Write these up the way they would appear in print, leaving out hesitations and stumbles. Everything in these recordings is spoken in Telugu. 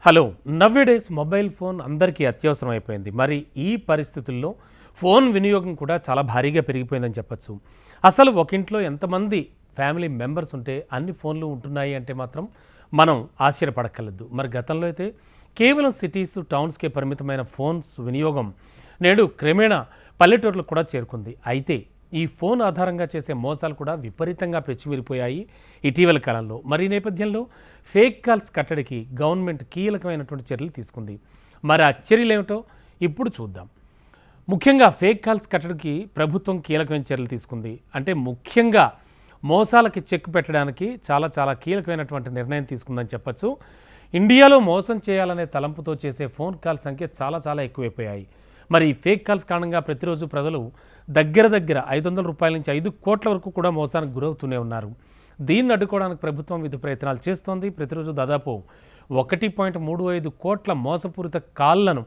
హలో నవ్వేడేస్ మొబైల్ ఫోన్ అందరికీ అత్యవసరం అయిపోయింది. మరి ఈ పరిస్థితుల్లో ఫోన్ వినియోగం కూడా చాలా భారీగా పెరిగిపోయిందని చెప్పచ్చు. అసలు ఒక ఇంట్లో ఎంతమంది ఫ్యామిలీ మెంబర్స్ ఉంటే అన్ని ఫోన్లు ఉంటున్నాయి అంటే మాత్రం మనం ఆశ్చర్యపడక్కర్లేదు. మరి గతంలో అయితే కేవలం సిటీస్ టౌన్స్కే పరిమితమైన ఫోన్స్ వినియోగం నేడు క్రమేణా పల్లెటూర్లకు కూడా చేరుకుంది. అయితే ఈ ఫోన్ ఆధారంగా చేసే మోసాలు కూడా విపరీతంగా పెచ్చిమిరిపోయాయి ఇటీవల కాలంలో. మరి ఈ నేపథ్యంలో ఫేక్ కాల్స్ కట్టడికి గవర్నమెంట్ కీలకమైనటువంటి చర్యలు తీసుకుంది. మరి ఆ చర్యలు ఏమిటో ఇప్పుడు చూద్దాం. ముఖ్యంగా ఫేక్ కాల్స్ కట్టడికి ప్రభుత్వం కీలకమైన చర్యలు తీసుకుంది. అంటే ముఖ్యంగా మోసాలకి చెక్ పెట్టడానికి చాలా కీలకమైనటువంటి నిర్ణయం తీసుకుందని చెప్పచ్చు. ఇండియాలో మోసం చేయాలనే తలంపుతో చేసే ఫోన్ కాల్ సంఖ్య చాలా ఎక్కువైపోయాయి. మరి ఫేక్ కాల్స్ కారణంగా ప్రతిరోజు ప్రజలు దగ్గర 500 రూపాయల నుంచి 5 కోట్ల వరకు కూడా మోసానికి గురవుతూనే ఉన్నారు. దీన్ని అడ్డుకోవడానికి ప్రభుత్వం వివిధ ప్రయత్నాలు చేస్తోంది. ప్రతిరోజు దాదాపు 1.35 కోట్ల మోసపూరిత కాల్లను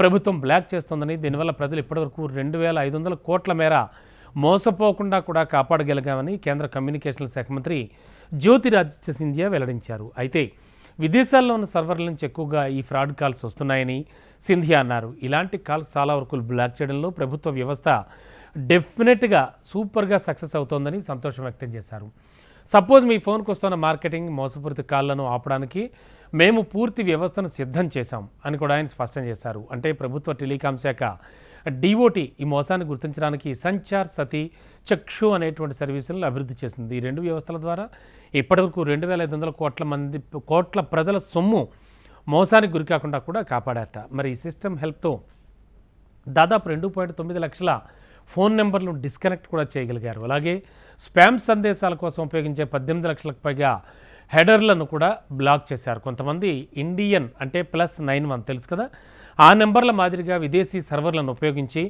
ప్రభుత్వం బ్లాక్ చేస్తోందని, దీనివల్ల ప్రజలు ఇప్పటివరకు 2,500 కోట్ల మేర మోసపోకుండా కూడా కాపాడగలిగామని కేంద్ర కమ్యూనికేషన్ల శాఖ మంత్రి జ్యోతిరాదిత్య సింధియా వెల్లడించారు. అయితే విదేశాల్లో ఉన్న సర్వర్ల నుంచి ఎక్కువగా ఈ ఫ్రాడ్ కాల్స్ వస్తున్నాయని సింధియా అన్నారు. ఇలాంటి కాల్స్ చాలా వరకు బ్లాక్ చేయడంలో ప్రభుత్వ వ్యవస్థ డెఫినెట్గా సూపర్గా సక్సెస్ అవుతోందని సంతోషం వ్యక్తం చేశారు. సపోజ్ మీ ఫోన్కి వస్తున్న మార్కెటింగ్ మోసపూరిత కాల్లను ఆపడానికి మేము పూర్తి వ్యవస్థను సిద్ధం చేశాం అని కూడా ఆయన స్పష్టం చేశారు. అంటే ప్రభుత్వ టెలికాం శాఖ డిఓటి ఈ మోసాన్ని గుర్తించడానికి సంచార్ సతి చక్షు అనేటువంటి సర్వీసులను అభివృద్ధి చేసింది. ఈ రెండు వ్యవస్థల ద్వారా ఇప్పటివరకు 2,500 కోట్ల ప్రజల సొమ్ము మోసానికి గురికాకుండా కూడా కాపాడారట. మరి ఈ సిస్టమ్ హెల్ప్తో దాదాపు 2.9 లక్షల ఫోన్ నెంబర్లు డిస్కనెక్ట్ కూడా చేయగలిగారు. అలాగే స్పామ్ సందేశాల కోసం ఉపయోగించే 18 లక్షలకు పైగా హెడర్లను కూడా బ్లాక్ చేశారు. కొంతమంది ఇండియన్ అంటే +91 తెలుసు కదా, ఆ నెంబర్ల మాదిరిగా విదేశీ సర్వర్లను ఉపయోగించి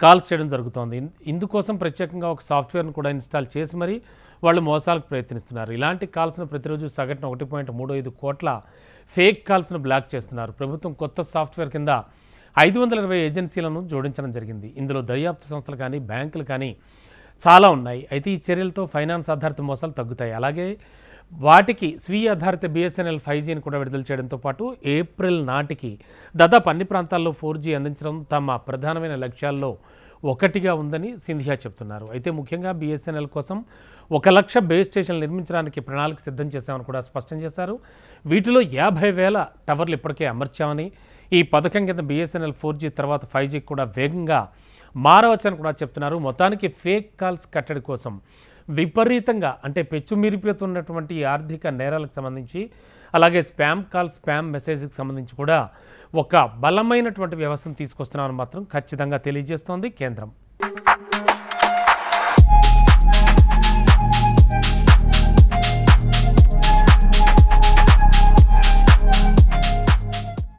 కాల్స్ చేయడం జరుగుతోంది. ఇందుకోసం ప్రత్యేకంగా ఒక సాఫ్ట్వేర్ను కూడా ఇన్స్టాల్ చేసి మరీ వాళ్ళు మోసాలకు ప్రయత్నిస్తున్నారు. ఇలాంటి కాల్స్ను ప్రతిరోజు సగటున 1.35 కోట్ల ఫేక్ కాల్స్ను బ్లాక్ చేస్తున్నారు. ప్రభుత్వం కొత్త సాఫ్ట్వేర్ కింద 520 ఏజెన్సీలను జోడించడం జరిగింది. ఇందులో దర్యాప్తు సంస్థలు కానీ బ్యాంకులు కానీ చాలా ఉన్నాయి. అయితే ఈ చర్యలతో ఫైనాన్స్ ఆధారిత మోసాలు తగ్గుతాయి. అలాగే వాటికి స్వీయ ఆధారిత BSNL 5Gని కూడా విడుదల చేయడంతో పాటు ఏప్రిల్ నాటికి దాదాపు అన్ని ప్రాంతాల్లో 4G అందించడం తమ ప్రధానమైన లక్ష్యాల్లో ఒకటిగా ఉందని సింధియా చెప్తున్నారు. అయితే ముఖ్యంగా BSNL కోసం 1 లక్ష బేస్ స్టేషన్లు నిర్మించడానికి ప్రణాళిక సిద్ధం చేశామని కూడా స్పష్టం చేశారు. వీటిలో 50,000 టవర్లు ఇప్పటికే అమర్చామని, ఈ పథకం కింద BSNL 4G తర్వాత 5G కూడా వేగంగా మారవచ్చని కూడా చెప్తున్నారు. మొత్తానికి ఫేక్ కాల్స్ కట్టడి కోసం విపరీతంగా అంటే పెచ్చుమిరిపోతున్నటువంటి ఈ ఆర్థిక నేరాలకు సంబంధించి, అలాగే స్పామ్ కాల్స్ స్పామ్ మెసేజ్కి సంబంధించి కూడా ఒక బలమైనటువంటి వ్యవస్థను తీసుకొస్తున్నామని మాత్రం ఖచ్చితంగా తెలియజేస్తోంది కేంద్రం.